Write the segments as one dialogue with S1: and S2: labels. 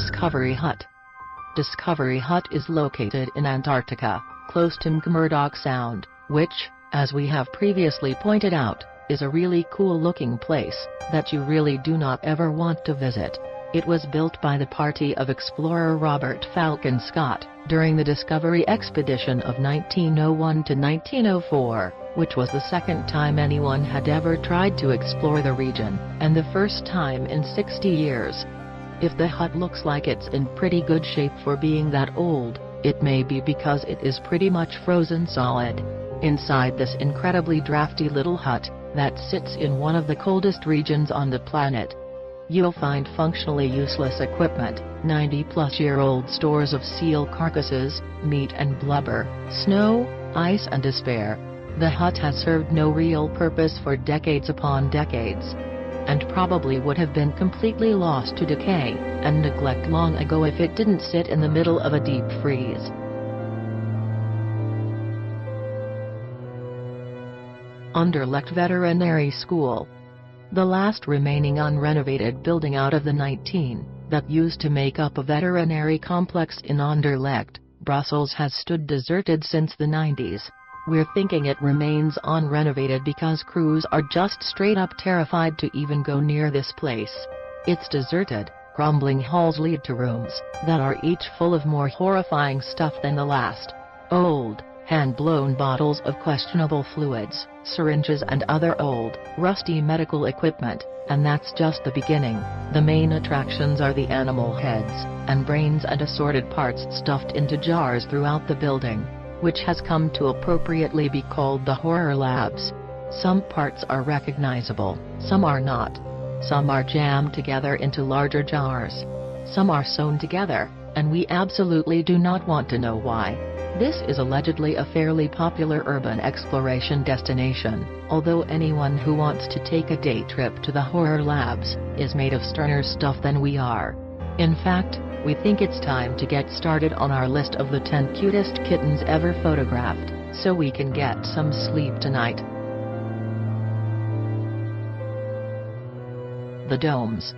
S1: Discovery Hut. Discovery Hut is located in Antarctica, close to McMurdoch Sound, which, as we have previously pointed out, is a really cool-looking place that you really do not ever want to visit. It was built by the party of explorer Robert Falcon Scott during the Discovery Expedition of 1901 to 1904, which was the second time anyone had ever tried to explore the region, and the first time in 60 years. If the hut looks like it's in pretty good shape for being that old, it may be because it is pretty much frozen solid. Inside this incredibly drafty little hut, that sits in one of the coldest regions on the planet, you'll find functionally useless equipment, 90-plus-year-old stores of seal carcasses, meat and blubber, snow, ice and despair. The hut has served no real purpose for decades upon decades, and probably would have been completely lost to decay and neglect long ago if it didn't sit in the middle of a deep freeze. Anderlecht Veterinary School. The last remaining unrenovated building out of the 19 that used to make up a veterinary complex in Anderlecht, Brussels has stood deserted since the 90s. We're thinking it remains unrenovated because crews are just straight up terrified to even go near this place. Its deserted, crumbling halls lead to rooms that are each full of more horrifying stuff than the last. Old, hand-blown bottles of questionable fluids, syringes and other old, rusty medical equipment, and that's just the beginning. The main attractions are the animal heads and brains and assorted parts stuffed into jars throughout the building, which has come to appropriately be called the Horror Labs. Some parts are recognizable, some are not. Some are jammed together into larger jars. Some are sewn together, and we absolutely do not want to know why. This is allegedly a fairly popular urban exploration destination, although anyone who wants to take a day trip to the Horror Labs is made of sterner stuff than we are. In fact, we think it's time to get started on our list of the 10 cutest kittens ever photographed, so we can get some sleep tonight. The domes.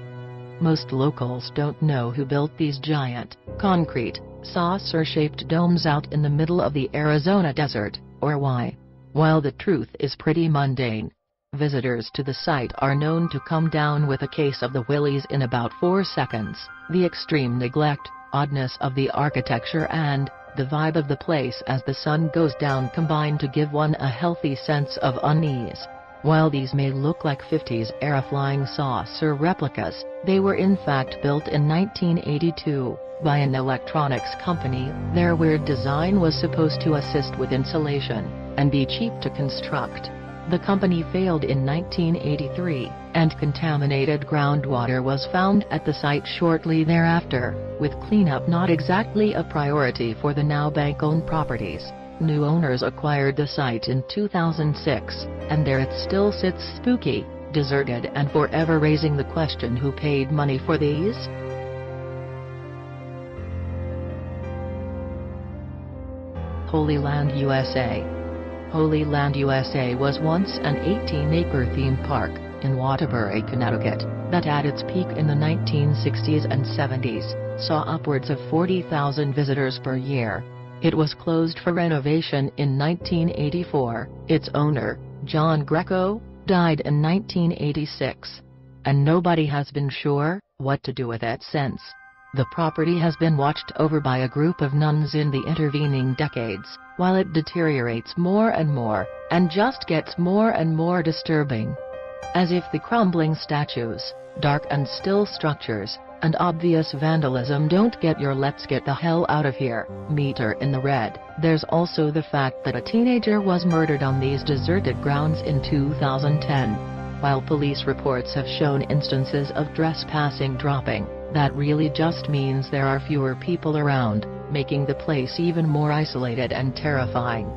S1: Most locals don't know who built these giant, concrete, saucer-shaped domes out in the middle of the Arizona desert, or why. While the truth is pretty mundane. Visitors to the site are known to come down with a case of the willies in about 4 seconds. The extreme neglect, oddness of the architecture and the vibe of the place as the sun goes down combine to give one a healthy sense of unease. While these may look like 50s-era flying saucer replicas, they were in fact built in 1982, by an electronics company. Their weird design was supposed to assist with insulation, and be cheap to construct. The company failed in 1983, and contaminated groundwater was found at the site shortly thereafter, with cleanup not exactly a priority for the now bank-owned properties. New owners acquired the site in 2006, and there it still sits spooky, deserted and forever raising the question who paid money for these? Holy Land USA. Holy Land USA was once an 18-acre theme park in Waterbury, Connecticut, that at its peak in the 1960s and 70s, saw upwards of 40,000 visitors per year. It was closed for renovation in 1984. Its owner, John Greco, died in 1986. And nobody has been sure what to do with it since. The property has been watched over by a group of nuns in the intervening decades, while it deteriorates more and more, and just gets more and more disturbing. As if the crumbling statues, dark and still structures, and obvious vandalism don't get your "let's get the hell out of here" meter in the red, there's also the fact that a teenager was murdered on these deserted grounds in 2010. While police reports have shown instances of trespassing dropping, that really just means there are fewer people around, making the place even more isolated and terrifying.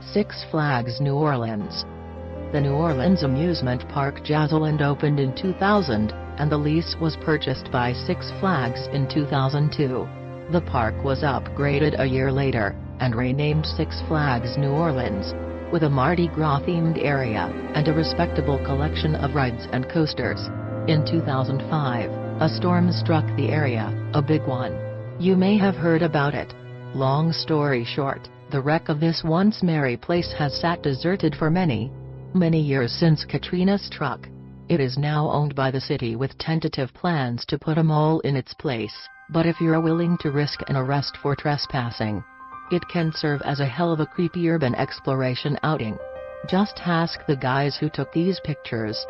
S1: Six Flags New Orleans. The New Orleans amusement park Jazzland opened in 2000, and the lease was purchased by Six Flags in 2002. The park was upgraded a year later, and renamed Six Flags New Orleans. with a Mardi Gras-themed area, and a respectable collection of rides and coasters. In 2005, a storm struck the area, a big one. You may have heard about it. Long story short, the wreck of this once merry place has sat deserted for many years since Katrina struck. It is now owned by the city with tentative plans to put a mall in its place, but if you're willing to risk an arrest for trespassing, it can serve as a hell of a creepy urban exploration outing. Just ask the guys who took these pictures.